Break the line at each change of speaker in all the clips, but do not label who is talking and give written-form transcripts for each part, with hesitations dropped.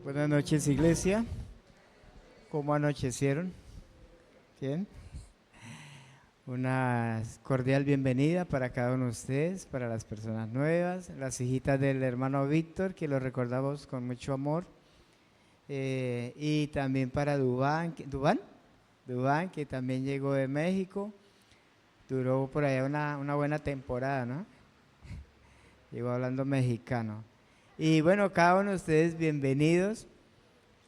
Buenas noches, iglesia. ¿Cómo anochecieron? ¿Bien? Una cordial bienvenida para cada uno de ustedes, para las personas nuevas, las hijitas del hermano Víctor, que lo recordamos con mucho amor, y también para Dubán, que también llegó de México, duró por allá una buena temporada, ¿no? Llegó hablando mexicano. Y bueno, cada uno de ustedes bienvenidos.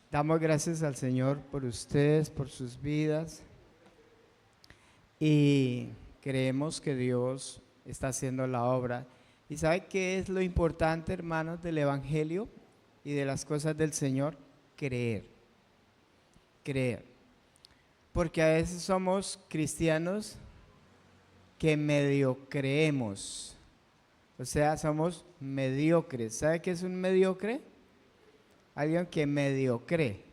Damos gracias al Señor por ustedes, por sus vidas. Y creemos que Dios está haciendo la obra. ¿Y sabe qué es lo importante, hermanos, del Evangelio y de las cosas del Señor? Creer. Creer. Porque a veces somos cristianos que medio creemos. O sea, somos mediocres. ¿Sabe qué es un mediocre? Alguien que medio cree.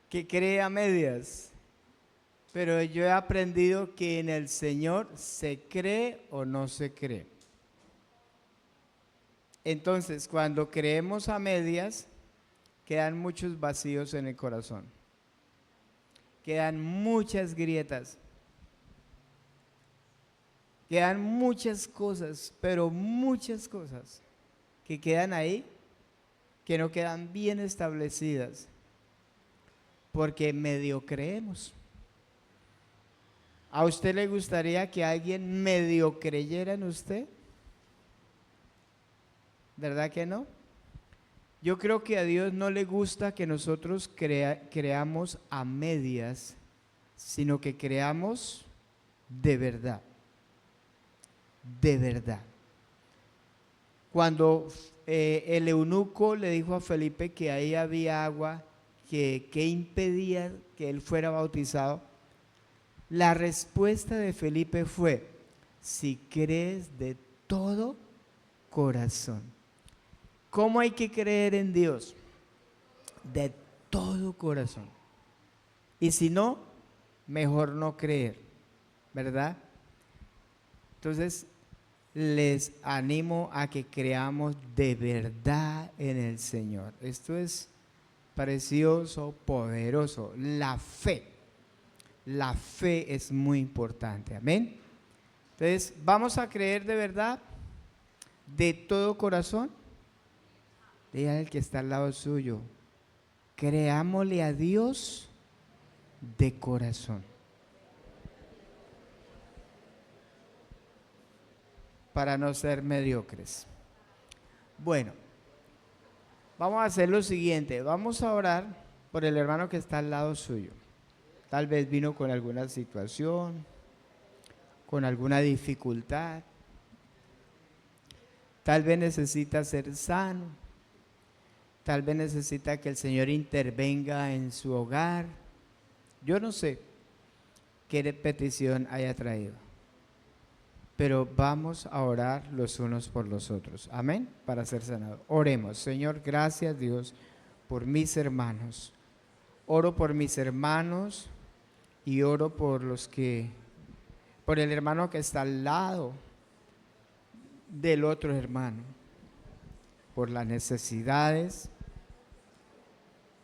Que cree a medias. Pero yo he aprendido que en el Señor se cree o no se cree. Entonces, cuando creemos a medias, quedan muchos vacíos en el corazón. Quedan muchas grietas. Quedan muchas cosas, pero muchas cosas que quedan ahí, que no quedan bien establecidas, porque medio creemos. ¿A usted le gustaría que alguien medio creyera en usted? ¿Verdad que no? Yo creo que a Dios no le gusta que nosotros creamos a medias, sino que creamos de verdad. De verdad. Cuando el eunuco le dijo a Felipe que ahí había agua que impedía que él fuera bautizado, la respuesta de Felipe fue: si crees de todo corazón. ¿Cómo hay que creer en Dios? De todo corazón. Y si no, mejor no creer, ¿verdad? Entonces, les animo a que creamos de verdad en el Señor. Esto es precioso, poderoso. La fe es muy importante, amén. Entonces, ¿vamos a creer de verdad, de todo corazón? Dígale al que está al lado suyo: creámosle a Dios de corazón. Para no ser mediocres. Bueno, vamos a hacer lo siguiente. Vamos a orar por el hermano que está al lado suyo. Tal vez vino con alguna situación, con alguna dificultad. Tal vez necesita ser sano. Tal vez necesita que el Señor intervenga en su hogar. Yo no sé qué petición haya traído, pero vamos a orar los unos por los otros. Amén. Para ser sanados. Oremos. Señor, gracias Dios por mis hermanos. Oro por mis hermanos y oro por el hermano que está al lado del otro hermano, por las necesidades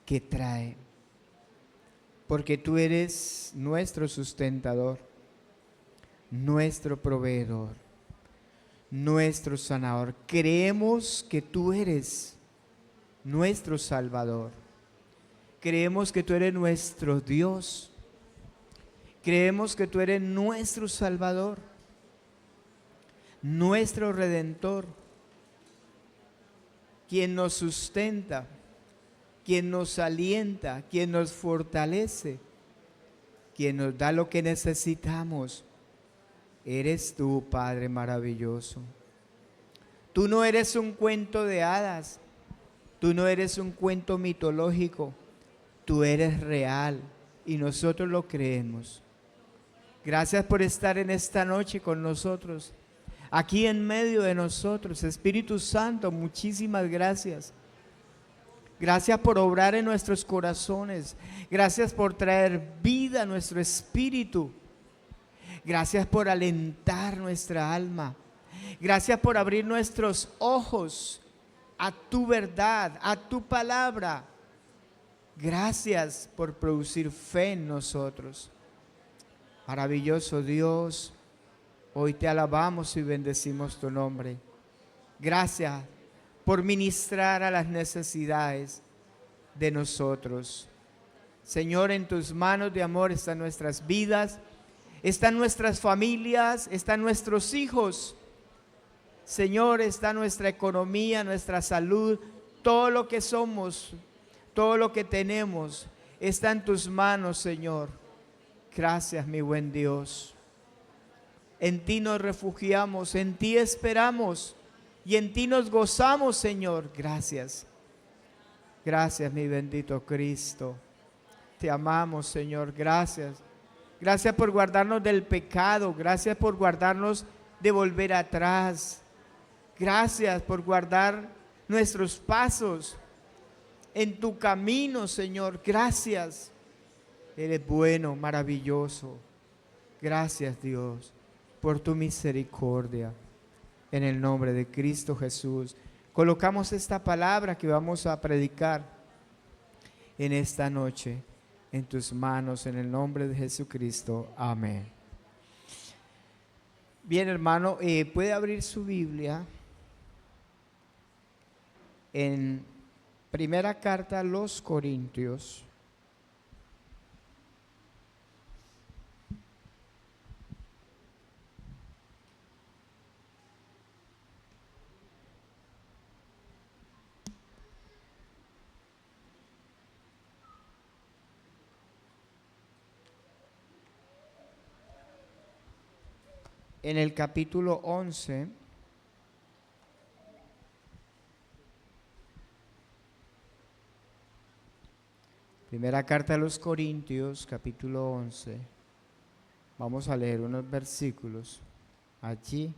que trae, porque tú eres nuestro sustentador, nuestro proveedor, nuestro sanador. Creemos que tú eres nuestro Salvador. Creemos que tú eres nuestro Dios. Creemos que tú eres nuestro Salvador, nuestro Redentor, quien nos sustenta, quien nos alienta, quien nos fortalece, quien nos da lo que necesitamos. Eres tú, Padre maravilloso. Tú no eres un cuento de hadas, tú no eres un cuento mitológico, tú eres real y nosotros lo creemos. Gracias por estar en esta noche con nosotros, aquí en medio de nosotros. Espíritu Santo, muchísimas gracias. Gracias por obrar en nuestros corazones. Gracias por traer vida a nuestro espíritu. Gracias por alentar nuestra alma. Gracias por abrir nuestros ojos a tu verdad, a tu palabra. Gracias por producir fe en nosotros. Maravilloso Dios, hoy te alabamos y bendecimos tu nombre. Gracias por ministrar a las necesidades de nosotros. Señor, en tus manos de amor están nuestras vidas, están nuestras familias, están nuestros hijos. Señor, está nuestra economía, nuestra salud, todo lo que somos, todo lo que tenemos, está en tus manos, Señor. Gracias, mi buen Dios. En ti nos refugiamos, en ti esperamos y en ti nos gozamos, Señor. Gracias. Gracias, mi bendito Cristo. Te amamos, Señor. Gracias. Gracias por guardarnos del pecado. Gracias por guardarnos de volver atrás. Gracias por guardar nuestros pasos en tu camino, Señor. Gracias. Eres bueno, maravilloso. Gracias, Dios, por tu misericordia. En el nombre de Cristo Jesús, colocamos esta palabra que vamos a predicar en esta noche en tus manos, en el nombre de Jesucristo. Amén. Bien, hermano, puede abrir su Biblia en primera carta a los Corintios. En el capítulo 11, primera carta a los Corintios, capítulo 11, vamos a leer unos versículos allí.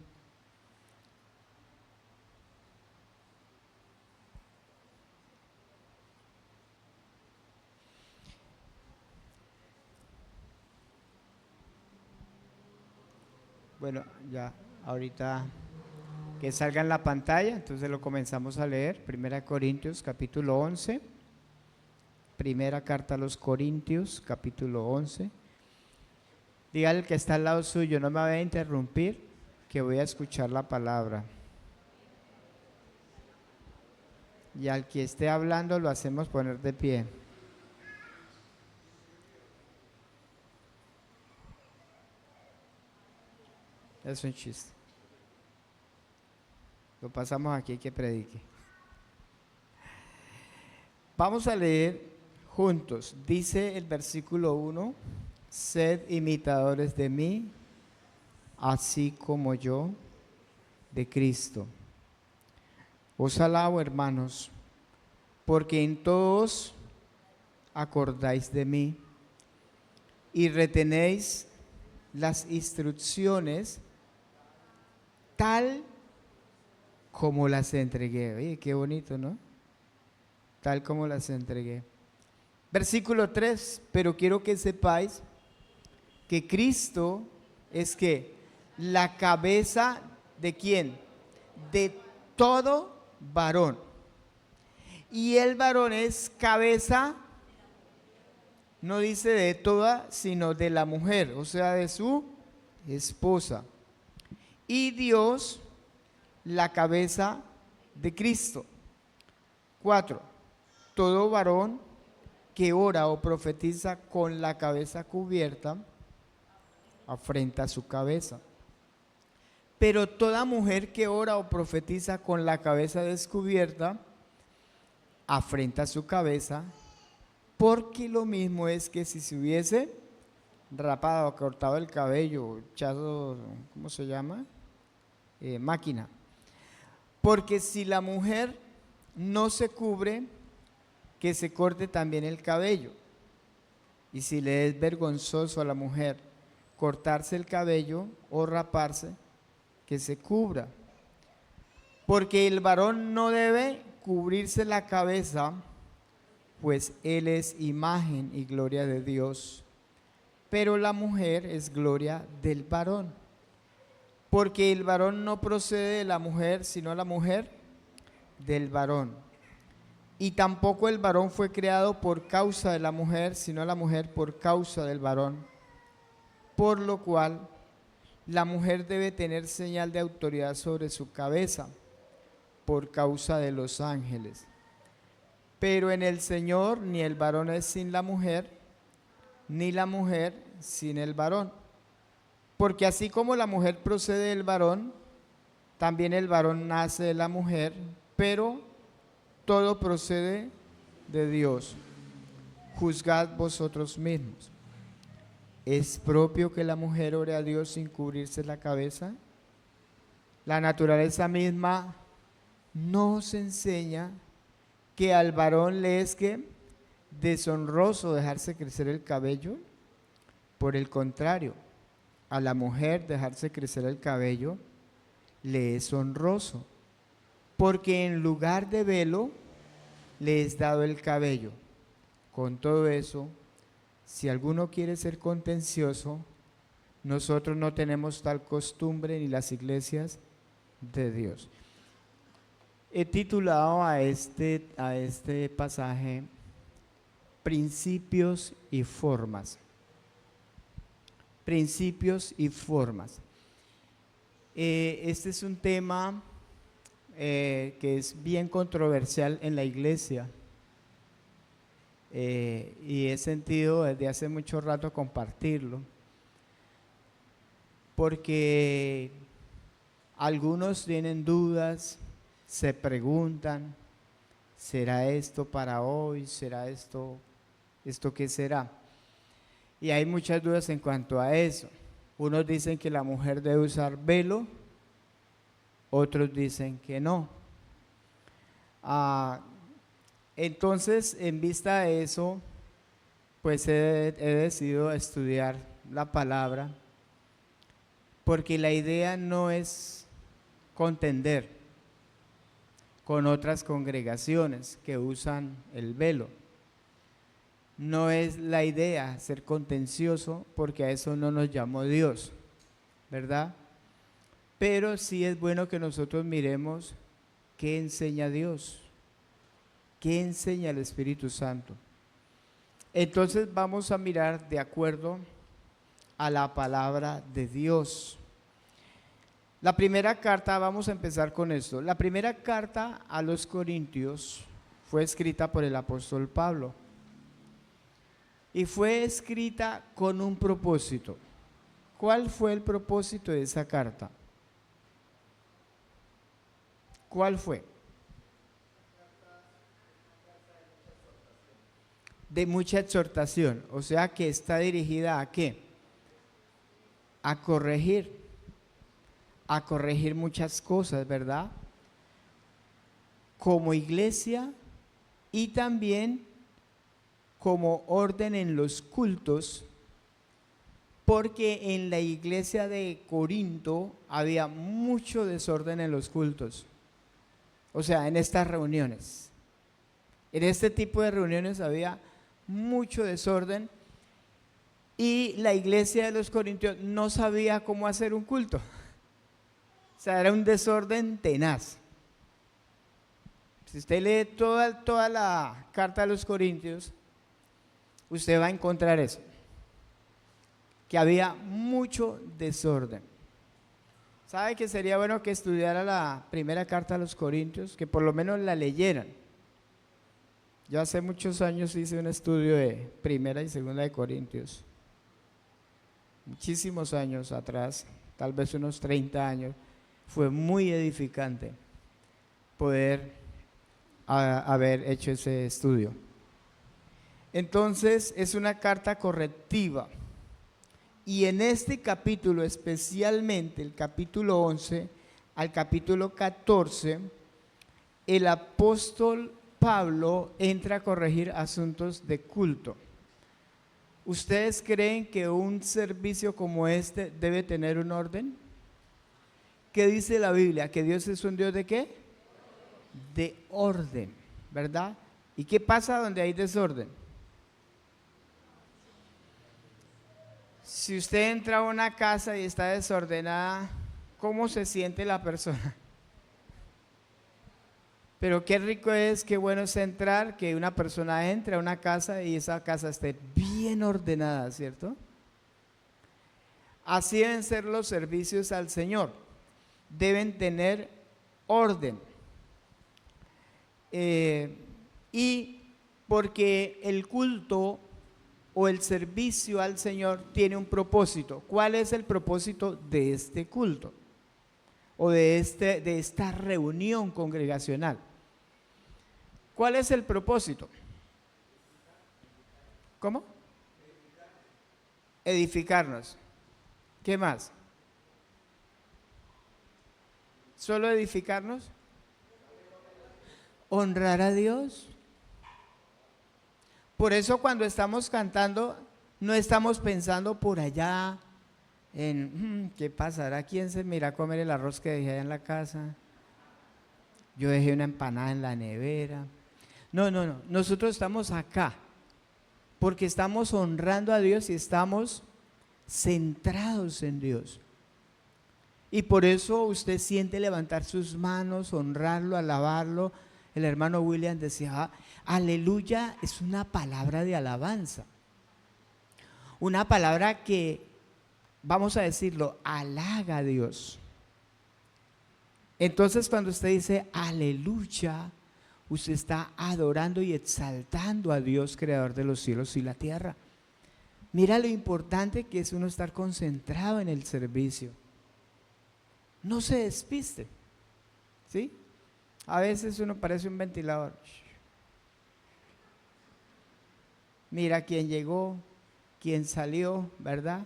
Bueno, ya ahorita que salga en la pantalla, entonces lo comenzamos a leer. Primera Corintios, capítulo 11. Primera carta a los Corintios, capítulo 11. Dígale al que está al lado suyo, no me vaya a interrumpir, que voy a escuchar la palabra. Y al que esté hablando lo hacemos poner de pie. Es un chiste. Lo pasamos aquí que predique. Vamos a leer juntos. Dice el versículo 1: sed imitadores de mí, así como yo de Cristo. Os alabo, hermanos, porque en todos acordáis de mí y retenéis las instrucciones tal como las entregué. Oye, qué bonito, ¿no? Tal como las entregué. Versículo 3, pero quiero que sepáis que Cristo es que la cabeza de ¿quién? De todo varón. Y el varón es cabeza, no dice de toda, sino de la mujer, o sea, de su esposa. Y Dios, la cabeza de Cristo. 4, todo varón que ora o profetiza con la cabeza cubierta, afrenta su cabeza. Pero toda mujer que ora o profetiza con la cabeza descubierta, afrenta su cabeza, porque lo mismo es que si se hubiese rapado o cortado el cabello, echado, ¿cómo se llama? Máquina. Porque si la mujer no se cubre, que se corte también el cabello. Y si le es vergonzoso a la mujer cortarse el cabello o raparse, que se cubra. Porque el varón no debe cubrirse la cabeza, pues él es imagen y gloria de Dios. Pero la mujer es gloria del varón. Porque el varón no procede de la mujer, sino la mujer del varón. Y tampoco el varón fue creado por causa de la mujer, sino la mujer por causa del varón. Por lo cual, la mujer debe tener señal de autoridad sobre su cabeza, por causa de los ángeles. Pero en el Señor ni el varón es sin la mujer, ni la mujer sin el varón. Porque así como la mujer procede del varón, también el varón nace de la mujer, pero todo procede de Dios. Juzgad vosotros mismos. ¿Es propio que la mujer ore a Dios sin cubrirse la cabeza? La naturaleza misma nos enseña que al varón le es que deshonroso dejarse crecer el cabello. Por el contrario, a la mujer dejarse crecer el cabello le es honroso, porque en lugar de velo le es dado el cabello. Con todo eso, si alguno quiere ser contencioso, nosotros no tenemos tal costumbre ni las iglesias de Dios. He titulado a este pasaje Principios y formas. Principios y formas. Este es un tema que es bien controversial en la iglesia. Y he sentido desde hace mucho rato compartirlo, porque algunos tienen dudas, se preguntan, ¿será esto para hoy? ¿Será esto qué será? Y hay muchas dudas en cuanto a eso. Unos dicen que la mujer debe usar velo, otros dicen que no. Entonces, en vista de eso, pues he decidido estudiar la palabra, porque la idea no es contender con otras congregaciones que usan el velo. No es la idea ser contencioso, porque a eso no nos llamó Dios, ¿verdad? Pero sí es bueno que nosotros miremos qué enseña Dios. ¿Qué enseña el Espíritu Santo? Entonces vamos a mirar de acuerdo a la palabra de Dios. La primera carta, vamos a empezar con esto. La primera carta a los Corintios fue escrita por el apóstol Pablo. Y fue escrita con un propósito. ¿Cuál fue el propósito de esa carta? ¿Cuál fue? De mucha exhortación, o sea que está dirigida ¿a qué? A corregir muchas cosas, ¿verdad? Como iglesia y también como orden en los cultos, porque en la iglesia de Corinto había mucho desorden en los cultos, o sea, en estas reuniones. En este tipo de reuniones había mucho desorden y la iglesia de los Corintios no sabía cómo hacer un culto. O sea, era un desorden tenaz. Si usted lee toda la carta de los Corintios, usted va a encontrar eso, que había mucho desorden. ¿Sabe que sería bueno que estudiara la primera carta a los Corintios? Que por lo menos la leyeran. Yo hace muchos años hice un estudio de primera y segunda de Corintios. Muchísimos años atrás, tal vez unos 30 años. Fue muy edificante poder haber hecho ese estudio. Entonces, es una carta correctiva. Y en este capítulo, especialmente el capítulo 11 al capítulo 14, el apóstol Pablo entra a corregir asuntos de culto. ¿Ustedes creen que un servicio como este debe tener un orden? ¿Qué dice la Biblia? ¿Que Dios es un Dios de qué? De orden, ¿verdad? ¿Y qué pasa donde hay desorden? Si usted entra a una casa y está desordenada, ¿cómo se siente la persona? Pero qué rico es, qué bueno es entrar, que una persona entre a una casa y esa casa esté bien ordenada, ¿cierto? Así deben ser los servicios al Señor. Deben tener orden. Y porque el culto o el servicio al Señor tiene un propósito. ¿Cuál es el propósito de este culto? O de esta reunión congregacional. ¿Cuál es el propósito? ¿Cómo? Edificarnos. ¿Qué más? ¿Solo edificarnos? Honrar a Dios. Por eso cuando estamos cantando, no estamos pensando por allá en ¿qué pasará? ¿Quién se mira a comer el arroz que dejé allá en la casa? Yo dejé una empanada en la nevera. No. Nosotros estamos acá porque estamos honrando a Dios y estamos centrados en Dios. Y por eso usted siente levantar sus manos, honrarlo, alabarlo. El hermano William decía, aleluya es una palabra de alabanza. Una palabra que, vamos a decirlo, halaga a Dios. Entonces cuando usted dice aleluya, usted está adorando y exaltando a Dios, creador de los cielos y la tierra. Mira lo importante que es uno estar concentrado en el servicio. No se despiste, ¿sí? A veces uno parece un ventilador. Mira quién llegó, quién salió, ¿verdad?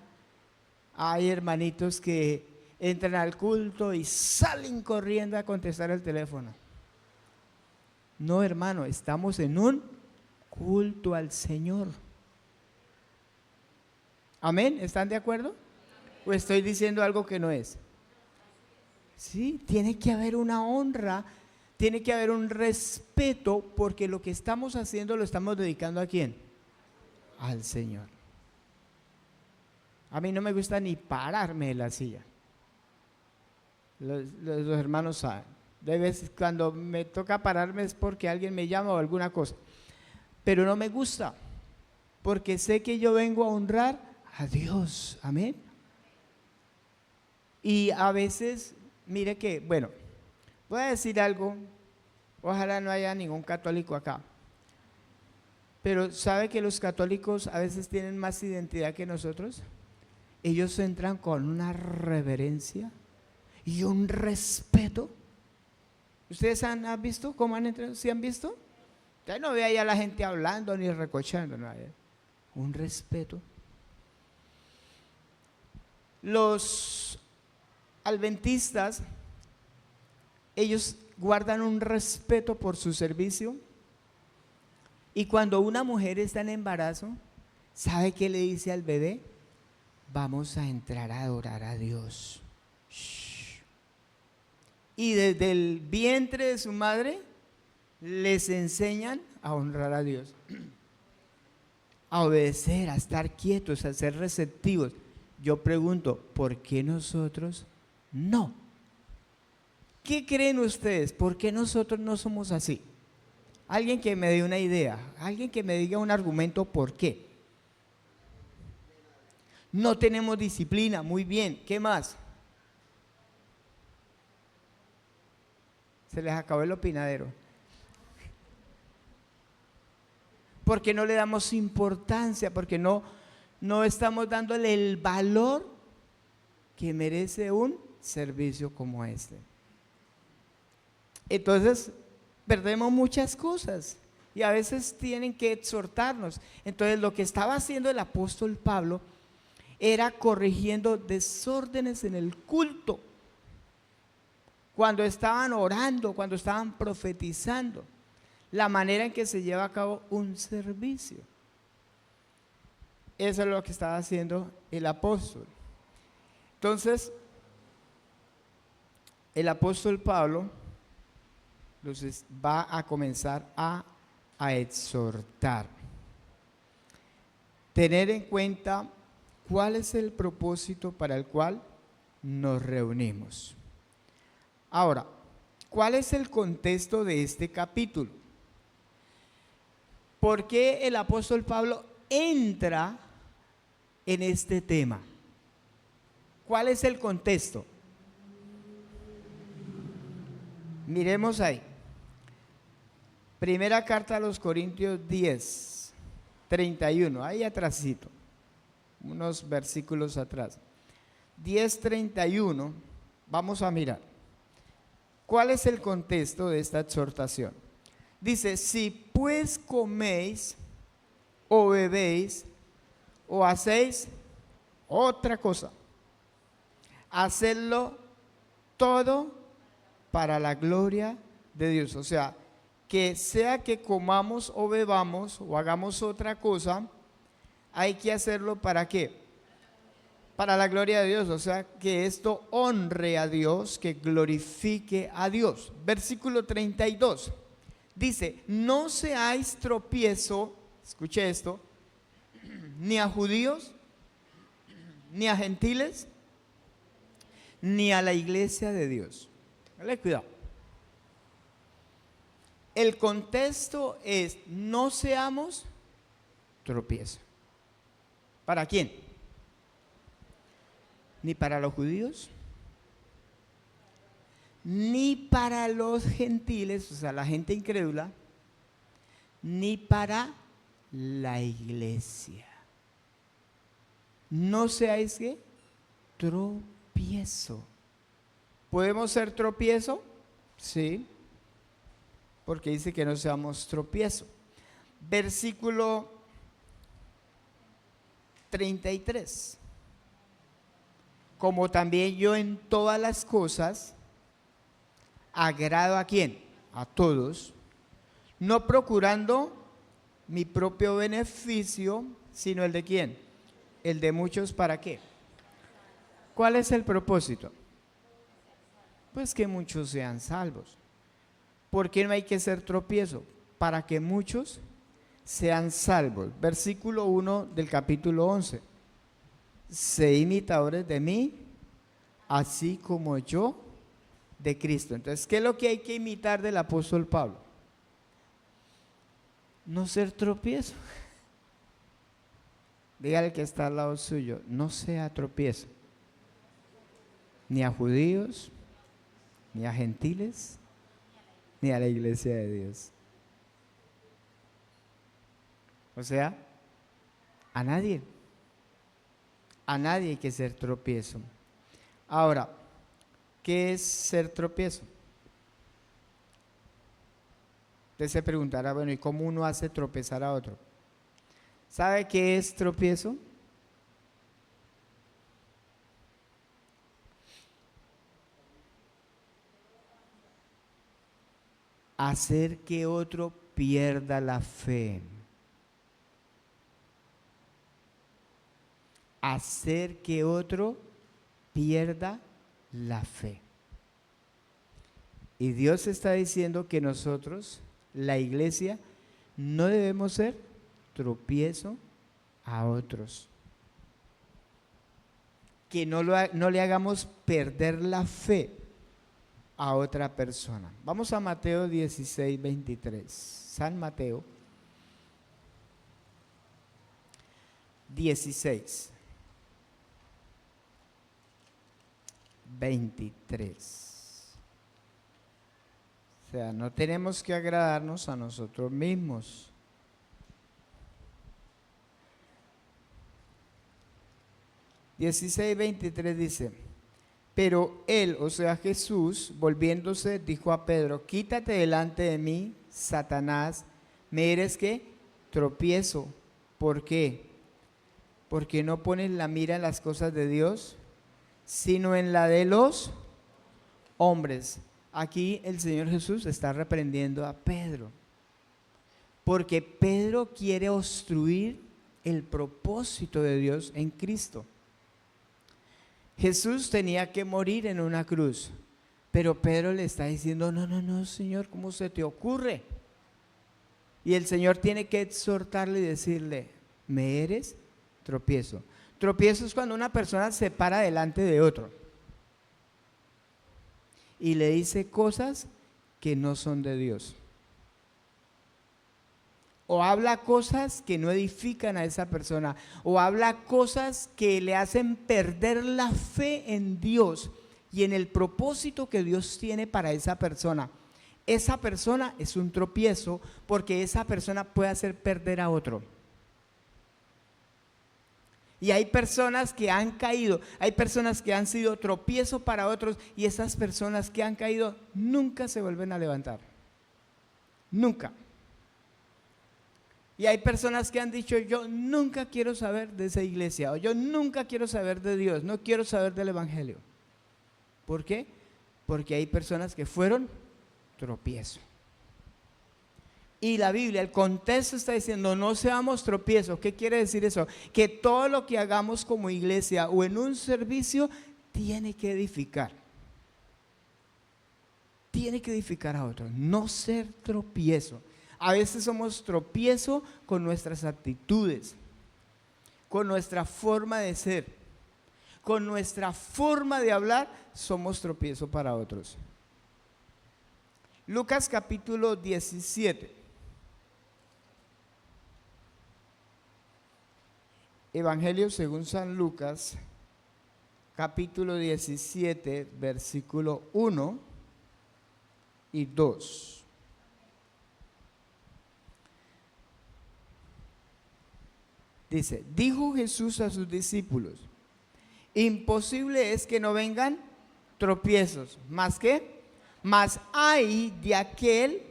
Hay hermanitos que entran al culto y salen corriendo a contestar el teléfono. No, hermano, estamos en un culto al Señor. ¿Amén? ¿Están de acuerdo? ¿O estoy diciendo algo que no es? Sí, tiene que haber una honra, tiene que haber un respeto, porque lo que estamos haciendo lo estamos dedicando ¿a quién? Al Señor. A mí no me gusta ni pararme de la silla. Los hermanos saben. De veces cuando me toca pararme es porque alguien me llama o alguna cosa. Pero no me gusta, porque sé que yo vengo a honrar a Dios. Amén. Y a veces, mire que, bueno, voy a decir algo, ojalá no haya ningún católico acá, pero ¿sabe que los católicos a veces tienen más identidad que nosotros? Ellos entran con una reverencia y un respeto. ¿Ustedes han visto cómo han entrado? ¿Sí han visto? Ya no ve ahí a la gente hablando ni recochando, no, un respeto. Los adventistas, ellos guardan un respeto por su servicio, y cuando una mujer está en embarazo, ¿sabe qué le dice al bebé? Vamos a entrar a adorar a Dios. Shh. Y desde el vientre de su madre les enseñan a honrar a Dios, a obedecer, a estar quietos, a ser receptivos. Yo pregunto, ¿por qué nosotros no? ¿Qué creen ustedes? ¿Por qué nosotros no somos así? Alguien que me dé una idea, alguien que me diga un argumento por qué. No tenemos disciplina, muy bien. ¿Qué más? Se les acabó el opinadero. Porque no le damos importancia, porque no estamos dándole el valor que merece un servicio como este. Entonces, perdemos muchas cosas y a veces tienen que exhortarnos. Entonces, lo que estaba haciendo el apóstol Pablo era corrigiendo desórdenes en el culto, cuando estaban orando, cuando estaban profetizando, la manera en que se lleva a cabo un servicio. Eso es lo que estaba haciendo el apóstol. Entonces, el apóstol Pablo va a comenzar a exhortar. Tener en cuenta cuál es el propósito para el cual nos reunimos. Ahora, ¿Cuál es el contexto de este capítulo? ¿Por qué el apóstol Pablo entra en este tema? ¿Cuál es el contexto? Miremos ahí. Primera carta a los Corintios 10, 31, ahí atrásito, unos versículos atrás. 10:31, vamos a mirar. ¿Cuál es el contexto de esta exhortación? Dice, si pues coméis o bebéis o hacéis otra cosa, hacedlo todo para la gloria de Dios. O sea que comamos o bebamos o hagamos otra cosa, hay que hacerlo ¿para qué? Para la gloria de Dios, o sea, que esto honre a Dios, que glorifique a Dios. Versículo 32, dice, no seáis tropiezo, escuche esto, ni a judíos, ni a gentiles, ni a la iglesia de Dios. Dale cuidado. El contexto es, no seamos tropiezo. ¿Para quién? Ni para los judíos, ni para los gentiles, o sea, la gente incrédula, ni para la iglesia. No seáis ¿qué? Tropiezo. ¿Podemos ser tropiezo? Sí, porque dice que no seamos tropiezo. Versículo 33. Como también yo en todas las cosas agrado ¿a quién? A todos, no procurando mi propio beneficio, sino el de ¿quién? El de muchos. ¿Para qué? ¿Cuál es el propósito? Pues que muchos sean salvos. ¿Por qué no hay que ser tropiezo? Para que muchos sean salvos. Versículo 1 del capítulo 11. Sé imitadores de mí, así como yo de Cristo. Entonces, ¿qué es lo que hay que imitar del apóstol Pablo? No ser tropiezo. Dígale que está al lado suyo, no sea tropiezo. Ni a judíos, ni a gentiles, ni a la iglesia de Dios. O sea, a nadie. A nadie hay que ser tropiezo. Ahora, ¿qué es ser tropiezo? Usted se preguntará, bueno, ¿y cómo uno hace tropezar a otro? ¿Sabe qué es tropiezo? Hacer que otro pierda la fe. Hacer que otro pierda la fe. Y Dios está diciendo que nosotros, la iglesia, no debemos ser tropiezo a otros. Que no le hagamos perder la fe a otra persona. Vamos a Mateo 16, 23. San Mateo 16. 23. O sea, no tenemos que agradarnos a nosotros mismos. (16, 23) dice, pero él, o sea Jesús, volviéndose, dijo a Pedro, quítate delante de mí, Satanás, me eres ¿qué? Tropiezo. ¿Por qué? Porque no pones la mira en las cosas de Dios, sino en la de los hombres. Aquí el Señor Jesús está reprendiendo a Pedro, porque Pedro quiere obstruir el propósito de Dios en Cristo. Jesús tenía que morir en una cruz, pero Pedro le está diciendo, no, Señor, ¿cómo se te ocurre? Y el Señor tiene que exhortarle y decirle, me eres tropiezo. Tropiezo es cuando una persona se para delante de otro y le dice cosas que no son de Dios. O habla cosas que no edifican a esa persona, o habla cosas que le hacen perder la fe en Dios y en el propósito que Dios tiene para esa persona. Esa persona es un tropiezo porque esa persona puede hacer perder a otro. Y hay personas que han caído, hay personas que han sido tropiezo para otros, y esas personas que han caído nunca se vuelven a levantar. Nunca. Y hay personas que han dicho: yo nunca quiero saber de esa iglesia, o yo nunca quiero saber de Dios, no quiero saber del evangelio. ¿Por qué? Porque hay personas que fueron tropiezo. Y la Biblia, el contexto está diciendo: no seamos tropiezos. ¿Qué quiere decir eso? Que todo lo que hagamos como iglesia o en un servicio tiene que edificar. Tiene que edificar a otros, no ser tropiezo. A veces somos tropiezo con nuestras actitudes, con nuestra forma de ser, con nuestra forma de hablar, somos tropiezo para otros. Lucas capítulo 17. Evangelio según San Lucas, capítulo 17, versículo 1 y 2. Dice: dijo Jesús a sus discípulos: imposible es que no vengan tropiezos, ¿más qué? Mas hay de aquel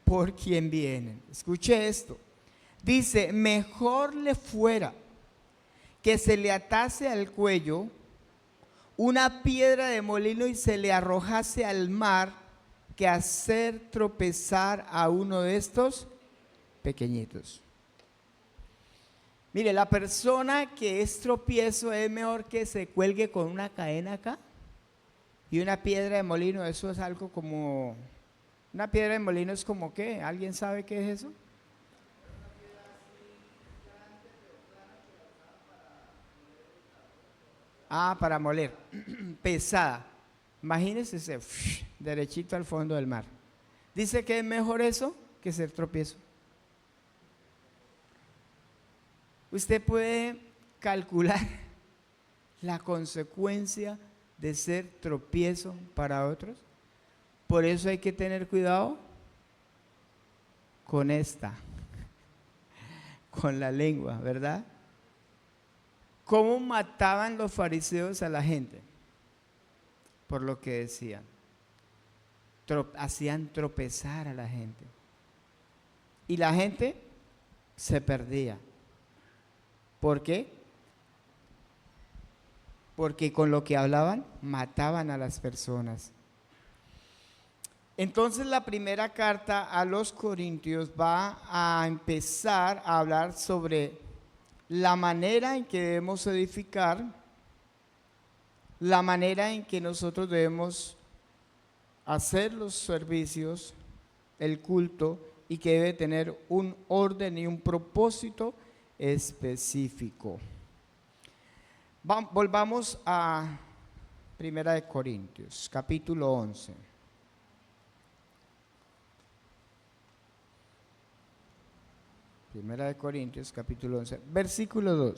por quien vienen. Escuche esto. Dice: mejor le fuera que se le atase al cuello una piedra de molino y se le arrojase al mar, que hacer tropezar a uno de estos pequeñitos. Mire, la persona que es tropiezo es mejor que se cuelgue con una cadena acá y una piedra de molino. Eso es algo como, una piedra de molino es como ¿qué? ¿Alguien sabe qué es eso? Para moler. Pesada. Imagínese derechito al fondo del mar. Dice que es mejor eso que ser tropiezo. Usted puede calcular la consecuencia de ser tropiezo para otros. Por eso hay que tener cuidado con con la lengua, ¿verdad? ¿Cómo mataban los fariseos a la gente? Por lo que decían. Hacían tropezar a la gente. Y la gente se perdía. ¿Por qué? Porque con lo que hablaban mataban a las personas. Entonces la primera carta a los Corintios va a empezar a hablar sobre la manera en que debemos edificar, la manera en que nosotros debemos hacer los servicios, el culto, y que debe tener un orden y un propósito específico. Volvamos a Primera de Corintios, capítulo 11. Primera de Corintios, capítulo 11, versículo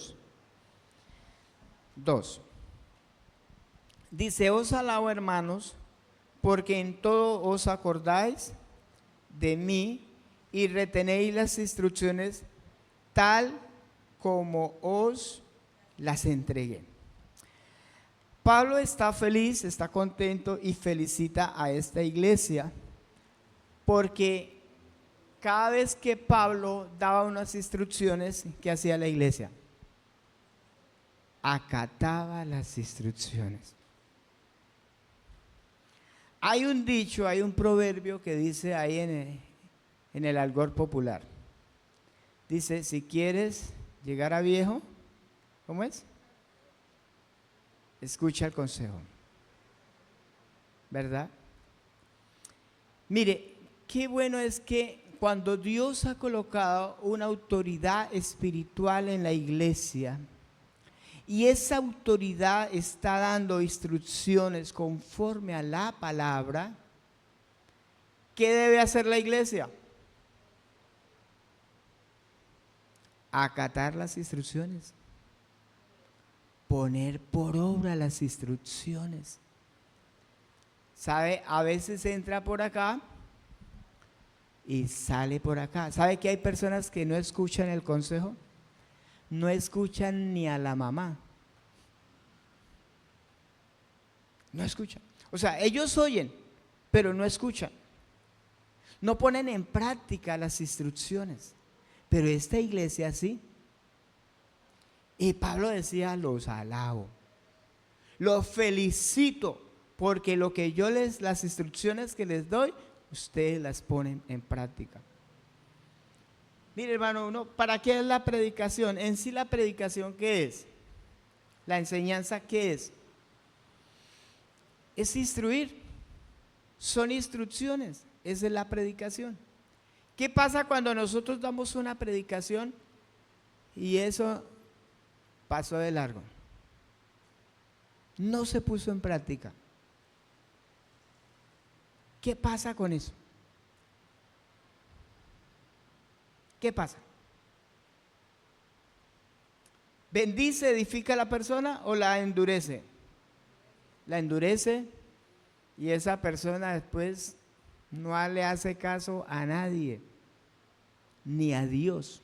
2. Dice: os alabo, hermanos, porque en todo os acordáis de mí y retenéis las instrucciones tal como os las entregué. Pablo está feliz, está contento y felicita a esta iglesia porque cada vez que Pablo daba unas instrucciones, ¿qué hacía la iglesia? Acataba las instrucciones. Hay un dicho, hay un proverbio que dice ahí en el argot popular. Dice: si quieres llegar a viejo, ¿cómo es? Escucha el consejo. ¿Verdad? Mire, qué bueno es que cuando Dios ha colocado una autoridad espiritual en la iglesia y esa autoridad está dando instrucciones conforme a la palabra, ¿qué debe hacer la iglesia? Acatar las instrucciones, poner por obra las instrucciones. ¿Sabe? A veces entra por acá y sale por acá. ¿Sabe que hay personas que no escuchan el consejo? No escuchan ni a la mamá. No escuchan. O sea, ellos oyen, pero no escuchan. No ponen en práctica las instrucciones. Pero esta iglesia sí. Y Pablo decía, los alabo, los felicito, porque lo que yo las instrucciones que les doy, ustedes las ponen en práctica. Mire, hermano, ¿para qué es la predicación? En sí, la predicación, ¿qué es? La enseñanza, ¿qué es? Es instruir. Son instrucciones. Esa es la predicación. ¿Qué pasa cuando nosotros damos una predicación y eso pasó de largo? No se puso en práctica. ¿Qué pasa con eso? ¿Qué pasa? ¿Bendice, edifica a la persona o la endurece? La endurece y esa persona después no le hace caso a nadie, ni a Dios.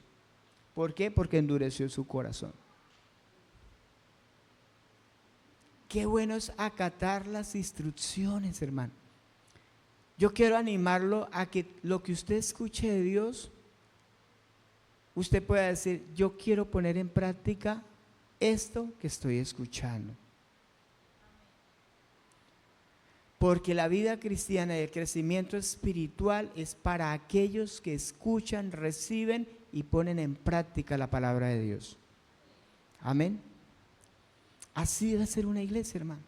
¿Por qué? Porque endureció su corazón. Qué bueno es acatar las instrucciones, hermano. Yo quiero animarlo a que lo que usted escuche de Dios, usted pueda decir, yo quiero poner en práctica esto que estoy escuchando. Porque la vida cristiana y el crecimiento espiritual es para aquellos que escuchan, reciben y ponen en práctica la palabra de Dios. Amén. Así debe ser una iglesia, hermano.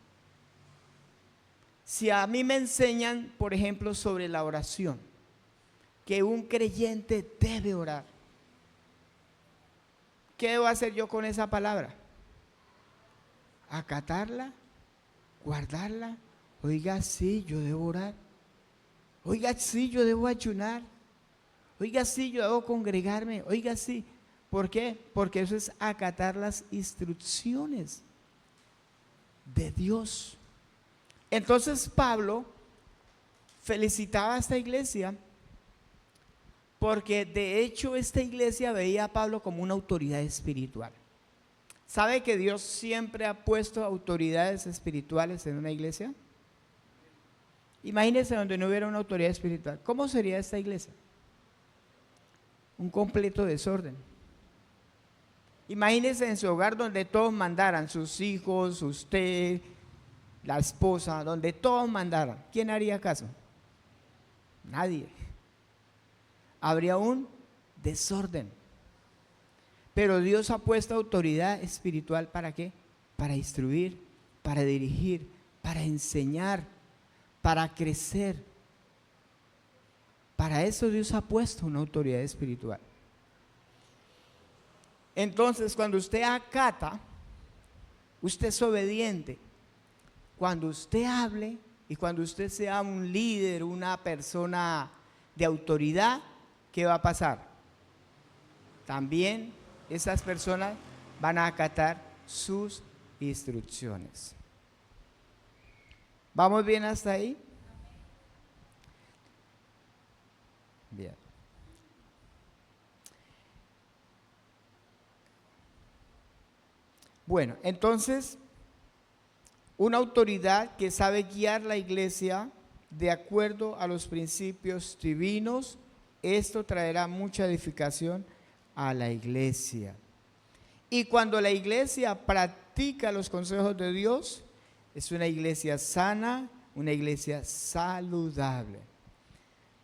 Si a mí me enseñan, por ejemplo, sobre la oración, que un creyente debe orar, ¿qué debo hacer yo con esa palabra? Acatarla, guardarla. Oiga, sí, yo debo orar. Oiga, sí, yo debo ayunar. Oiga, sí, yo debo congregarme. Oiga, sí. ¿Por qué? Porque eso es acatar las instrucciones de Dios. Entonces Pablo felicitaba a esta iglesia porque de hecho esta iglesia veía a Pablo como una autoridad espiritual. ¿Sabe que Dios siempre ha puesto autoridades espirituales en una iglesia? Imagínese donde no hubiera una autoridad espiritual. ¿Cómo sería esta iglesia? Un completo desorden. Imagínese en su hogar donde todos mandaran, sus hijos, usted, la esposa, donde todos mandaran. ¿Quién haría caso? Nadie. Habría un desorden. Pero Dios ha puesto autoridad espiritual ¿para qué? Para instruir, para dirigir, para enseñar, para crecer. Para eso Dios ha puesto una autoridad espiritual. Entonces, cuando usted acata, usted es obediente. Cuando usted hable y cuando usted sea un líder, una persona de autoridad, ¿qué va a pasar? También esas personas van a acatar sus instrucciones. ¿Vamos bien hasta ahí? Bien. Bueno, entonces, una autoridad que sabe guiar la iglesia de acuerdo a los principios divinos, esto traerá mucha edificación a la iglesia. Y cuando la iglesia practica los consejos de Dios, es una iglesia sana, una iglesia saludable.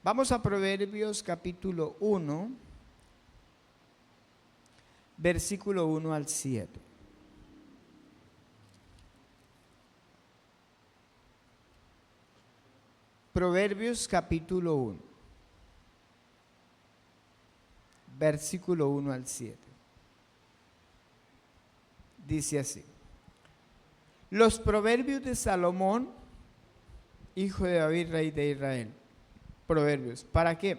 Vamos a Proverbios capítulo 1, versículo 1 al 7. Proverbios capítulo 1, versículo 1 al 7. dice así: los proverbios de Salomón, hijo de David, rey de Israel. Proverbios, ¿para qué?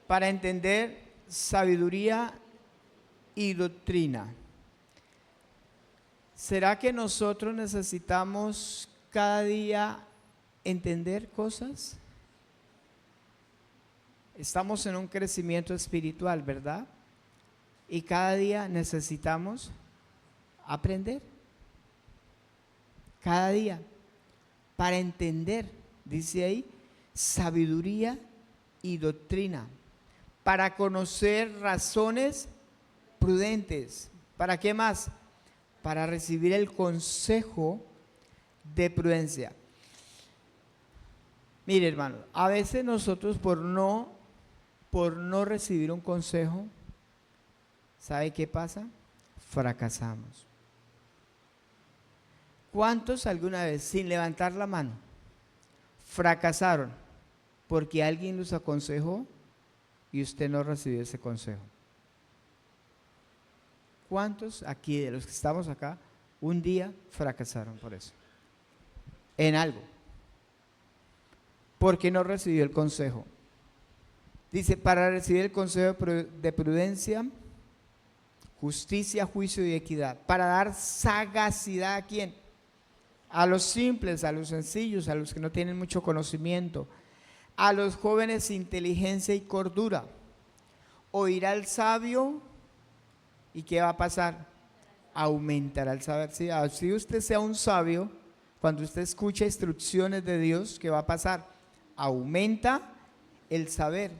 Para entender sabiduría y doctrina. ¿Será que nosotros necesitamos cada día entender cosas? Estamos en un crecimiento espiritual, ¿verdad? Y cada día necesitamos aprender. Cada día. Para entender, dice ahí, sabiduría y doctrina. Para conocer razones prudentes. ¿Para qué más? Para recibir el consejo de prudencia. Mire, hermano, a veces nosotros por no recibir un consejo, ¿sabe qué pasa? Fracasamos. ¿Cuántos alguna vez, sin levantar la mano, fracasaron porque alguien los aconsejó y usted no recibió ese consejo? ¿Cuántos aquí de los que estamos acá un día fracasaron por eso? En algo. Porque no recibió el consejo. Dice, para recibir el consejo de prudencia, justicia, juicio y equidad. Para dar sagacidad ¿a quién? A los simples, a los sencillos, a los que no tienen mucho conocimiento. A los jóvenes inteligencia y cordura. Oirá al sabio. ¿Y qué va a pasar? Aumentará el saber. Si usted sea un sabio, cuando usted escucha instrucciones de Dios, ¿qué va a pasar? Aumenta el saber.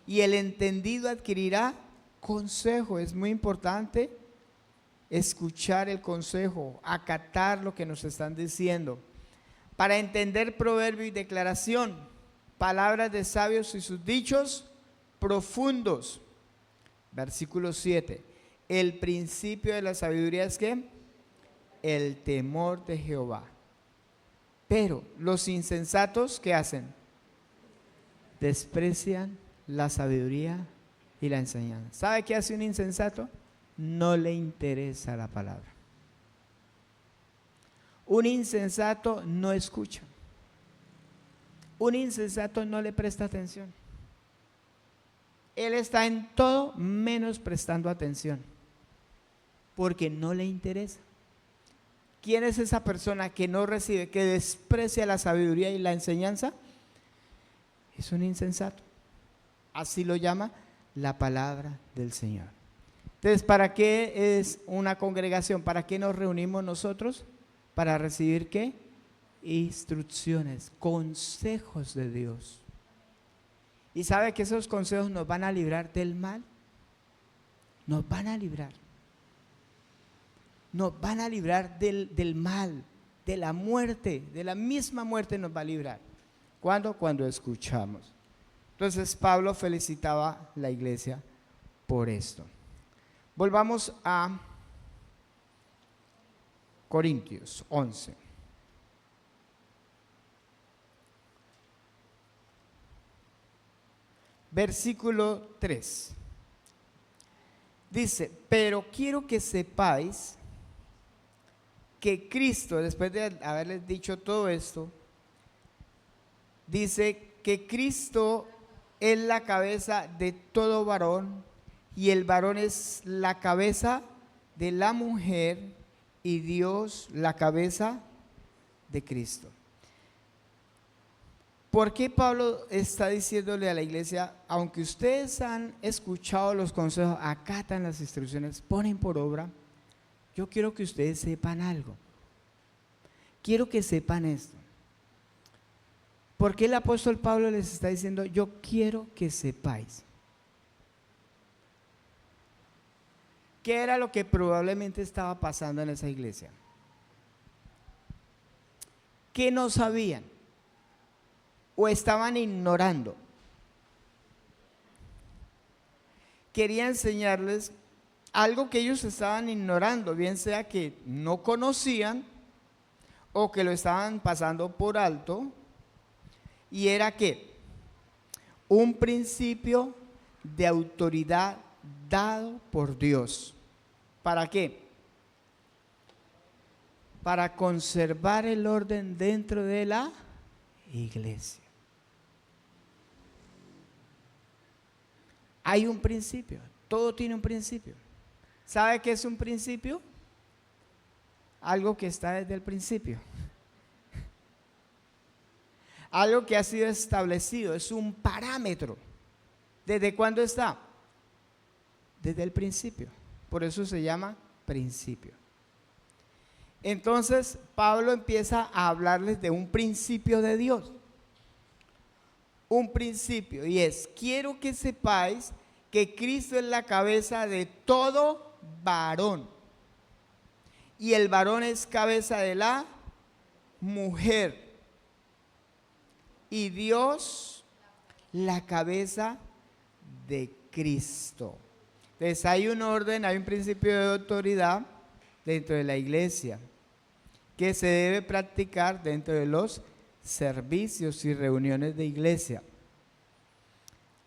Y el entendido adquirirá consejo. Es muy importante escuchar el consejo, acatar lo que nos están diciendo. Para entender proverbio y declaración, palabras de sabios y sus dichos profundos. Versículo 7. El principio de la sabiduría es ¿qué? El temor de Jehová. Pero los insensatos, ¿qué hacen? Desprecian la sabiduría y la enseñanza. ¿Sabe qué hace un insensato? No le interesa la palabra. Un insensato no escucha. Un insensato no le presta atención. Él está en todo menos prestando atención, porque no le interesa. ¿Quién es esa persona que no recibe, que desprecia la sabiduría y la enseñanza? Es un insensato. Así lo llama la palabra del Señor. Entonces, ¿para qué es una congregación? ¿Para qué nos reunimos nosotros? Para recibir ¿qué? Instrucciones, consejos de Dios. ¿Y sabe que esos consejos nos van a librar del mal? Nos van a librar. Nos van a librar del mal, de la muerte, de la misma muerte nos va a librar. ¿Cuándo? Cuando escuchamos. Entonces Pablo felicitaba a la iglesia por esto. Volvamos a Corintios 11. Versículo 3. Dice, pero quiero que sepáis que Cristo, después de haberles dicho todo esto, dice que Cristo es la cabeza de todo varón y el varón es la cabeza de la mujer y Dios la cabeza de Cristo. ¿Por qué Pablo está diciéndole a la iglesia, aunque ustedes han escuchado los consejos, acatan las instrucciones, ponen por obra? Yo quiero que ustedes sepan algo. Quiero que sepan esto. ¿Por qué el apóstol Pablo les está diciendo, yo quiero que sepáis? ¿Qué era lo que probablemente estaba pasando en esa iglesia? ¿Qué no sabían? ¿O estaban ignorando? Quería enseñarles algo que ellos estaban ignorando, bien sea que no conocían o que lo estaban pasando por alto, y era que un principio de autoridad dado por Dios. ¿Para qué? Para conservar el orden dentro de la iglesia. Hay un principio, todo tiene un principio. ¿Sabe qué es un principio? Algo que está desde el principio. Algo que ha sido establecido, es un parámetro. ¿Desde cuándo está? Desde el principio. Por eso se llama principio. Entonces, Pablo empieza a hablarles de un principio de Dios. Un principio, y es: quiero que sepáis que Cristo es la cabeza de todo varón. Y el varón es cabeza de la mujer. Y Dios, la cabeza de Cristo. Entonces hay un orden, hay un principio de autoridad dentro de la iglesia que se debe practicar dentro de los servicios y reuniones de iglesia.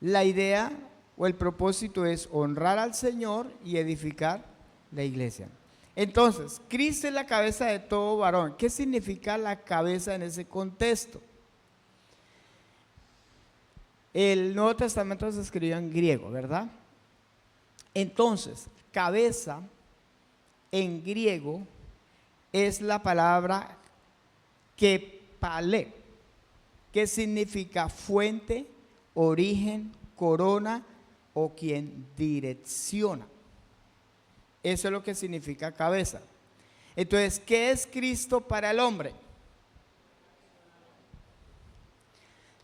La idea o el propósito es honrar al Señor y edificar la iglesia. Entonces, Cristo es la cabeza de todo varón. ¿Qué significa la cabeza en ese contexto? El Nuevo Testamento se escribió en griego, ¿verdad? Entonces, cabeza en griego es la palabra kepale, que significa fuente, origen, corona o quien direcciona. Eso es lo que significa cabeza. Entonces, ¿qué es Cristo para el hombre?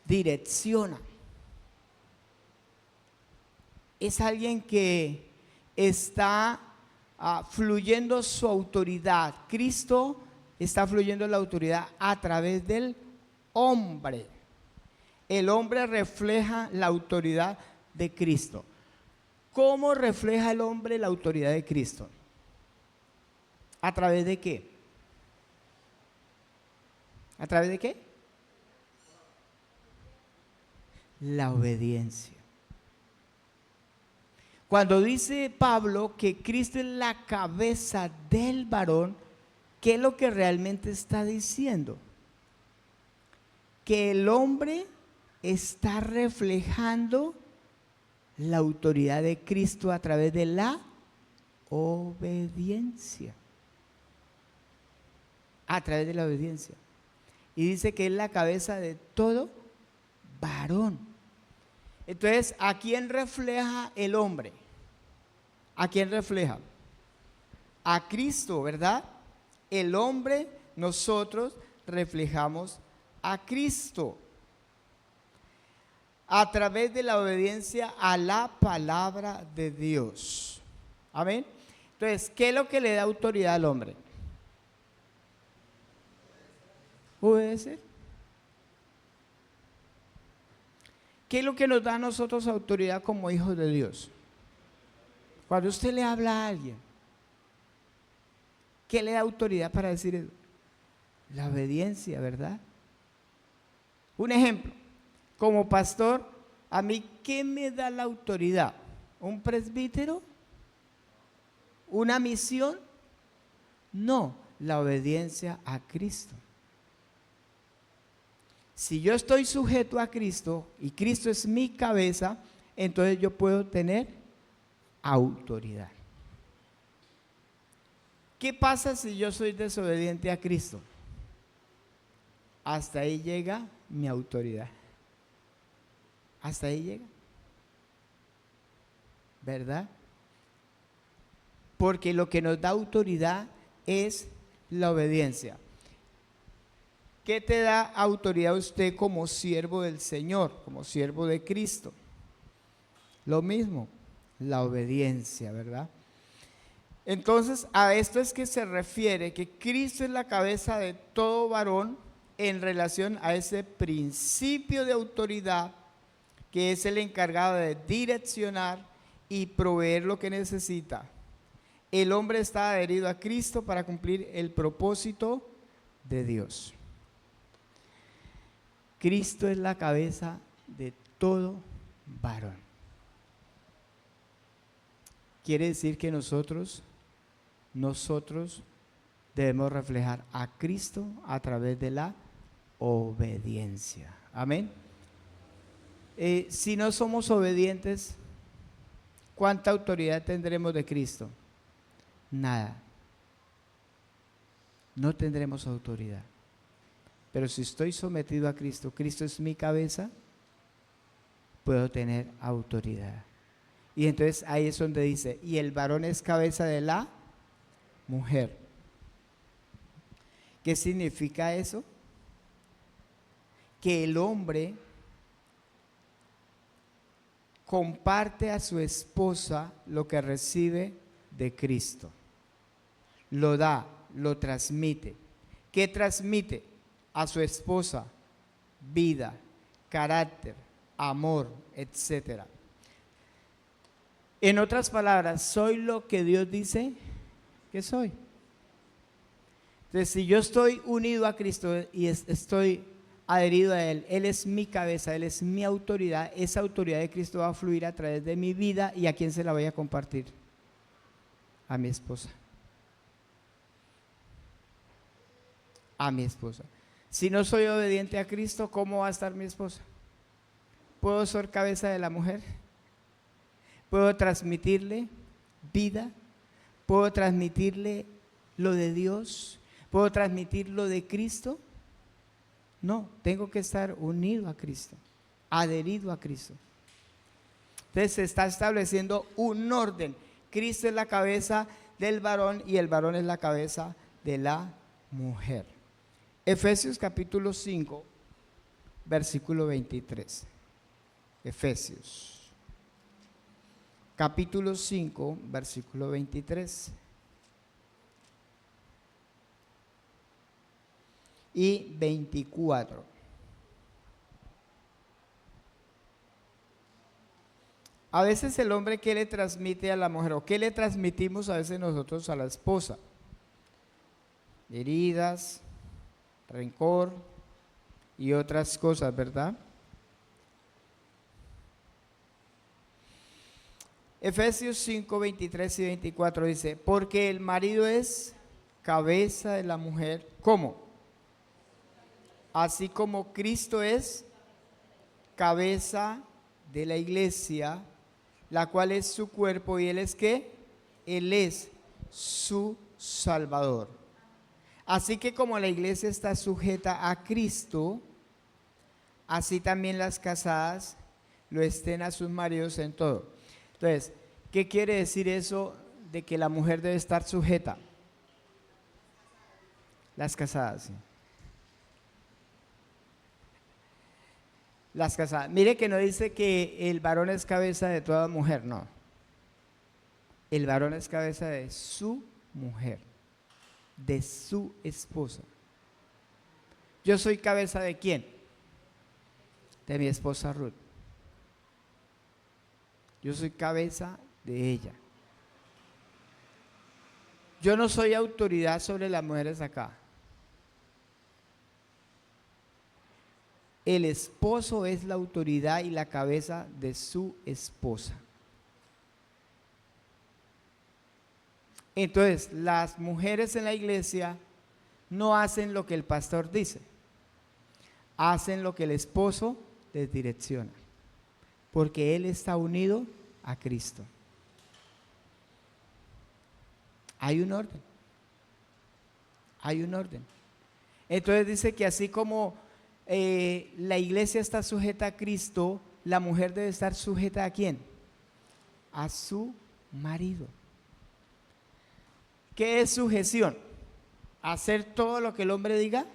Direcciona. Es alguien que está fluyendo su autoridad. Cristo está fluyendo la autoridad a través del hombre. El hombre refleja la autoridad de Cristo. ¿Cómo refleja el hombre la autoridad de Cristo? ¿A través de qué? ¿A través de qué? La obediencia. Cuando dice Pablo que Cristo es la cabeza del varón, ¿qué es lo que realmente está diciendo? Que el hombre está reflejando la autoridad de Cristo a través de la obediencia. A través de la obediencia. Y dice que es la cabeza de todo varón. Entonces, ¿a quién refleja el hombre? ¿A quién refleja? A Cristo, ¿verdad? El hombre, nosotros reflejamos a Cristo a través de la obediencia a la palabra de Dios. Amén. Entonces, ¿qué es lo que le da autoridad al hombre? Obedecer. ¿Qué es lo que nos da a nosotros autoridad como hijos de Dios? Cuando usted le habla a alguien, ¿qué le da autoridad para decir eso? La obediencia, ¿verdad? Un ejemplo, como pastor, ¿a mí qué me da la autoridad? ¿Un presbítero? ¿Una misión? No, la obediencia a Cristo. Si yo estoy sujeto a Cristo y Cristo es mi cabeza, entonces yo puedo tener autoridad. ¿Qué pasa si yo soy desobediente a Cristo? Hasta ahí llega mi autoridad. Hasta ahí llega. ¿Verdad? Porque lo que nos da autoridad es la obediencia. ¿Qué te da autoridad a usted como siervo del Señor, como siervo de Cristo? Lo mismo, la obediencia, ¿verdad? Entonces, a esto es que se refiere que Cristo es la cabeza de todo varón en relación a ese principio de autoridad que es el encargado de direccionar y proveer lo que necesita. El hombre está adherido a Cristo para cumplir el propósito de Dios. Cristo es la cabeza de todo varón. Quiere decir que nosotros nosotros debemos reflejar a Cristo a través de la obediencia. Amén. Si no somos obedientes, ¿cuánta autoridad tendremos de Cristo? Nada. No tendremos autoridad. Pero si estoy sometido a Cristo, Cristo es mi cabeza, puedo tener autoridad. Y entonces ahí es donde dice, y el varón es cabeza de la mujer. ¿Qué significa eso? Que el hombre comparte a su esposa lo que recibe de Cristo. Lo da, lo transmite. ¿Qué transmite? A su esposa vida, carácter, amor, etc. En otras palabras, soy lo que Dios dice que soy. Entonces, si yo estoy unido a Cristo y estoy adherido a Él, Él es mi cabeza, Él es mi autoridad, esa autoridad de Cristo va a fluir a través de mi vida. ¿Y a quién se la voy a compartir? A mi esposa. A mi esposa. Si no soy obediente a Cristo, ¿cómo va a estar mi esposa? ¿Puedo ser cabeza de la mujer? ¿Puedo transmitirle vida? ¿Puedo transmitirle lo de Dios? ¿Puedo transmitir lo de Cristo? No, tengo que estar unido a Cristo, adherido a Cristo. Entonces se está estableciendo un orden. Cristo es la cabeza del varón y el varón es la cabeza de la mujer. Efesios capítulo 5, versículo 23. Efesios capítulo 5, versículo 23. Y 24. A veces el hombre, ¿qué le transmite a la mujer? ¿O qué le transmitimos a veces nosotros a la esposa? Heridas, rencor y otras cosas, ¿verdad? Efesios 5, 23 y 24 dice, porque el marido es cabeza de la mujer. ¿Cómo? Así como Cristo es cabeza de la iglesia, la cual es su cuerpo, y Él es ¿qué? Él es su Salvador. Así que como la iglesia está sujeta a Cristo, así también las casadas lo estén a sus maridos en todo. Entonces, ¿qué quiere decir eso de que la mujer debe estar sujeta? Las casadas, sí. Las casadas. Mire que no dice que el varón es cabeza de toda mujer, no. El varón es cabeza de su mujer, de su esposa. Yo soy cabeza ¿de quién? De mi esposa Ruth. Yo soy cabeza de ella. Yo no soy autoridad sobre las mujeres acá. El esposo es la autoridad y la cabeza de su esposa. Entonces, las mujeres en la iglesia no hacen lo que el pastor dice, hacen lo que el esposo les direcciona, porque él está unido a Cristo. Hay un orden. Hay un orden. Entonces dice que así como la iglesia está sujeta a Cristo, la mujer debe estar sujeta ¿a quién? A su marido. ¿Qué es sujeción? ¿Hacer todo lo que el hombre diga?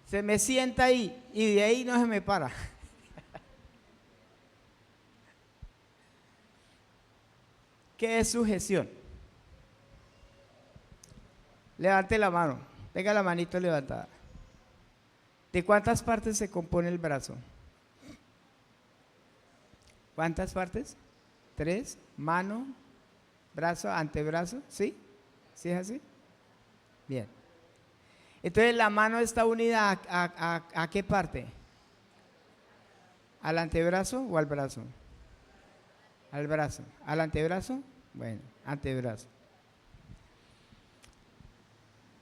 Se me sienta ahí y de ahí no se me para. ¿Qué es sujeción? Levante la mano, tenga la manito levantada. ¿De cuántas partes se compone el brazo? ¿Cuántas partes? 3, mano, brazo, antebrazo, ¿sí? ¿Sí es así? Bien. Entonces la mano está unida ¿a qué parte? ¿Al antebrazo o al brazo? Al brazo. ¿Al antebrazo? Bueno, antebrazo.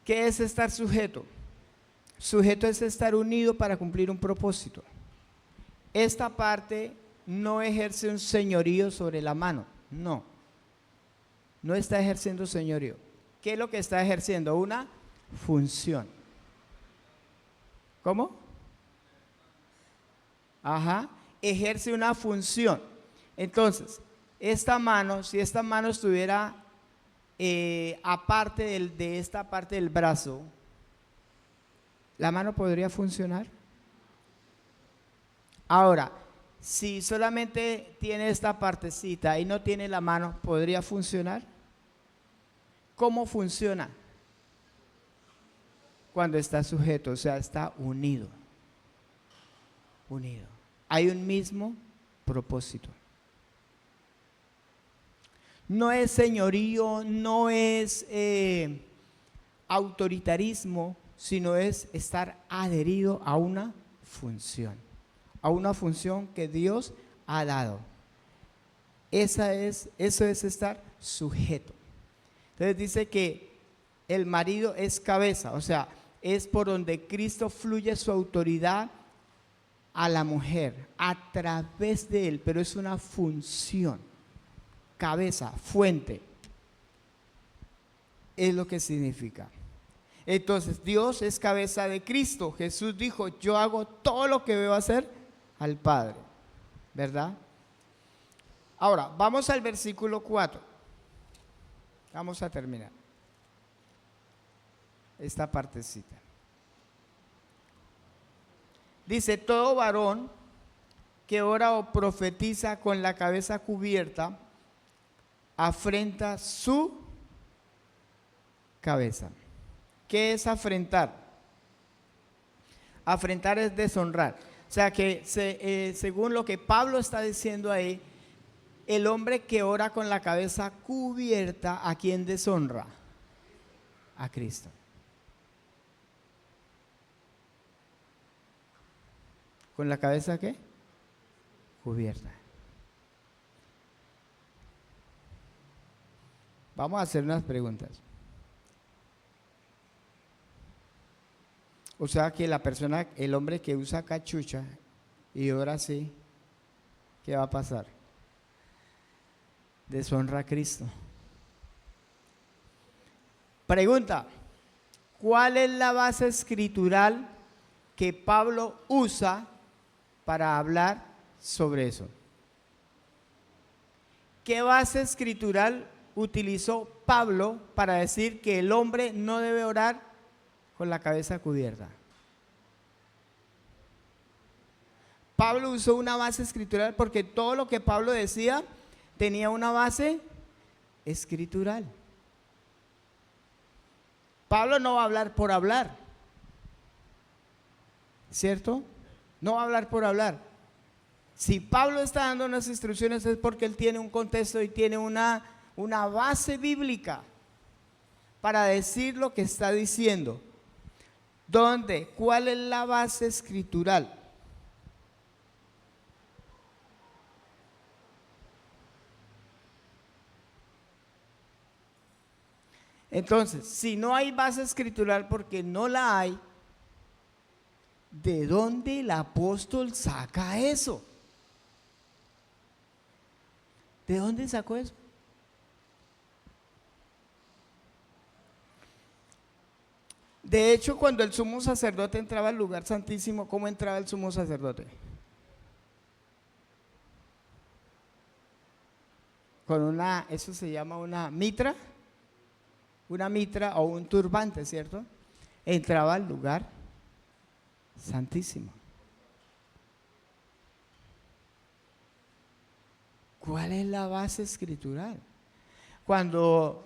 ¿Qué es estar sujeto? Sujeto es estar unido para cumplir un propósito. Esta parte no ejerce un señorío sobre la mano, no. No está ejerciendo señorío. ¿Qué es lo que está ejerciendo? Una función. ¿Cómo? Ajá, ejerce una función. Entonces, esta mano, si esta mano estuviera aparte de esta parte del brazo, ¿la mano podría funcionar? Ahora, si solamente tiene esta partecita y no tiene la mano, ¿podría funcionar? ¿Cómo funciona? Cuando está sujeto, o sea, está unido. Unido. Hay un mismo propósito. No es señorío, no es autoritarismo, sino es estar adherido a una función que Dios ha dado. Eso es estar sujeto. Entonces dice que el marido es cabeza, o sea, es por donde Cristo fluye su autoridad a la mujer, a través de él, pero es una función. Cabeza, fuente, es lo que significa. Entonces, Dios es cabeza de Cristo. Jesús dijo, yo hago todo lo que veo hacer al Padre, ¿verdad? Ahora, vamos al versículo 4. Vamos a terminar esta partecita. Dice, todo varón que ora o profetiza con la cabeza cubierta, afrenta su cabeza. ¿Qué es afrentar? Afrentar es deshonrar. O sea que según lo que Pablo está diciendo ahí, el hombre que ora con la cabeza cubierta, ¿a quién deshonra? A Cristo. ¿Con la cabeza qué? Cubierta. Vamos a hacer unas preguntas. O sea que la persona, el hombre que usa cachucha y ora así, ¿qué va a pasar? Deshonra a Cristo. Pregunta, ¿cuál es la base escritural que Pablo usa para hablar sobre eso? ¿Qué base escritural utilizó Pablo para decir que el hombre no debe orar con la cabeza cubierta? Pablo usó una base escritural porque todo lo que Pablo decía tenía una base escritural. Pablo no va a hablar por hablar, ¿cierto? No va a hablar por hablar. Si Pablo está dando unas instrucciones es porque él tiene un contexto y tiene una base bíblica para decir lo que está diciendo. ¿Dónde? ¿Cuál es la base escritural? Entonces, si no hay base escritural porque no la hay, ¿de dónde el apóstol saca eso? ¿De dónde sacó eso? De hecho, cuando el sumo sacerdote entraba al lugar santísimo, ¿cómo entraba el sumo sacerdote? Con eso se llama una mitra o un turbante, ¿cierto? Entraba al lugar santísimo. ¿Cuál es la base escritural? Cuando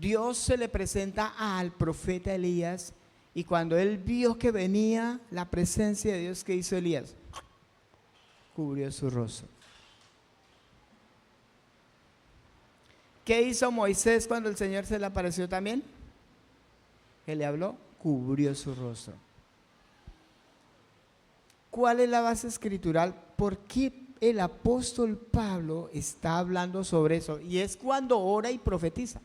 Dios se le presenta al profeta Elías y cuando él vio que venía la presencia de Dios, ¿qué hizo Elías? Cubrió su rostro. ¿Qué hizo Moisés cuando el Señor se le apareció también? Que le habló, cubrió su rostro. ¿Cuál es la base escritural? ¿Por qué el apóstol Pablo está hablando sobre eso, y es cuando ora y profetiza.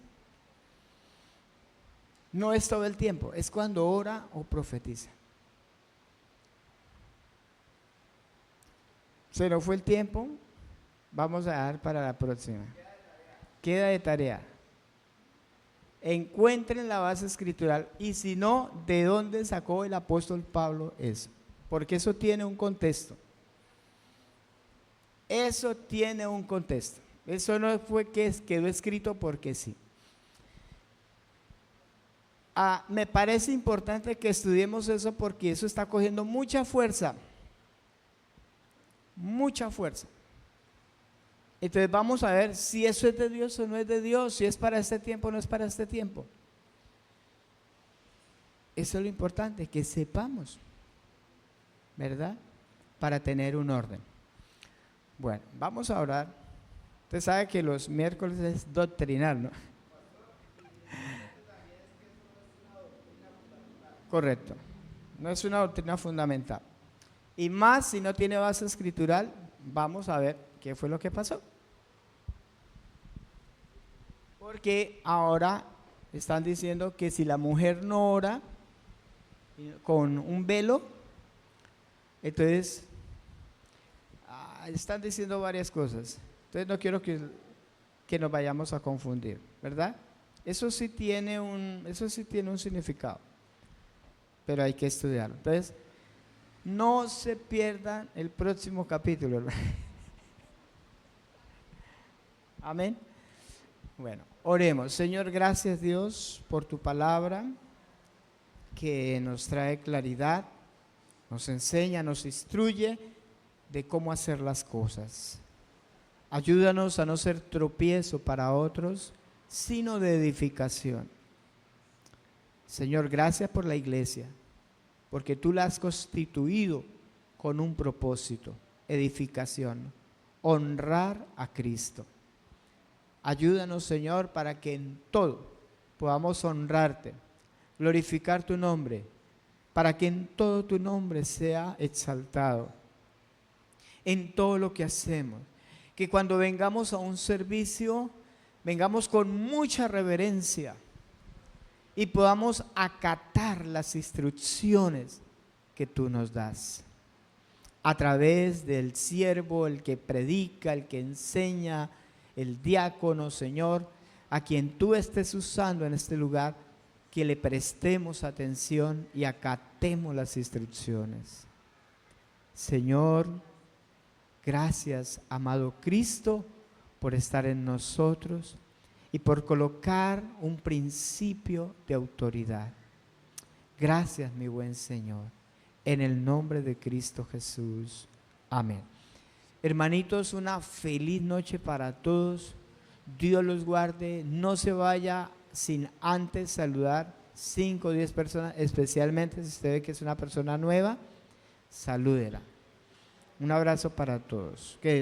No es todo el tiempo, es cuando ora o profetiza. Se nos fue el tiempo, vamos a dar para la próxima. Queda de tarea. Encuentren la base escritural, y si no, ¿de dónde sacó el apóstol Pablo eso? Porque eso tiene un contexto. Eso tiene un contexto. Eso no fue que quedó escrito porque sí. Me parece importante que estudiemos eso porque eso está cogiendo mucha fuerza. Mucha fuerza. Entonces vamos a ver si eso es de Dios o no es de Dios, si es para este tiempo o no es para este tiempo. Eso es lo importante, que sepamos, ¿verdad? Para tener un orden. Bueno, vamos a orar. Usted sabe que los miércoles es doctrinal, ¿no? Correcto. No es una doctrina fundamental. Y más si no tiene base escritural, vamos a ver qué fue lo que pasó. Porque ahora están diciendo que si la mujer no ora con un velo, entonces están diciendo varias cosas. Entonces no quiero que nos vayamos a confundir, ¿verdad? Eso sí tiene un significado, pero hay que estudiarlo. Entonces, no se pierdan el próximo capítulo, ¿verdad? Amén. Bueno, oremos. Señor, gracias Dios por tu palabra que nos trae claridad, nos enseña, nos instruye de cómo hacer las cosas. Ayúdanos a no ser tropiezo para otros, sino de edificación. Señor, gracias por la iglesia, porque tú la has constituido con un propósito, edificación, honrar a Cristo. Ayúdanos, Señor, para que en todo podamos honrarte, glorificar tu nombre, para que en todo tu nombre sea exaltado, en todo lo que hacemos. Que cuando vengamos a un servicio, vengamos con mucha reverencia y podamos acatar las instrucciones que tú nos das. A través del siervo, el que predica, el que enseña, el diácono, Señor, a quien tú estés usando en este lugar, que le prestemos atención y acatemos las instrucciones. Señor, gracias, amado Cristo, por estar en nosotros y por colocar un principio de autoridad. Gracias, mi buen Señor, en el nombre de Cristo Jesús. Amén. Hermanitos, una feliz noche para todos. Dios los guarde. No se vaya sin antes saludar 5 o 10 personas, especialmente si usted ve que es una persona nueva, salúdela. Un abrazo para todos. Que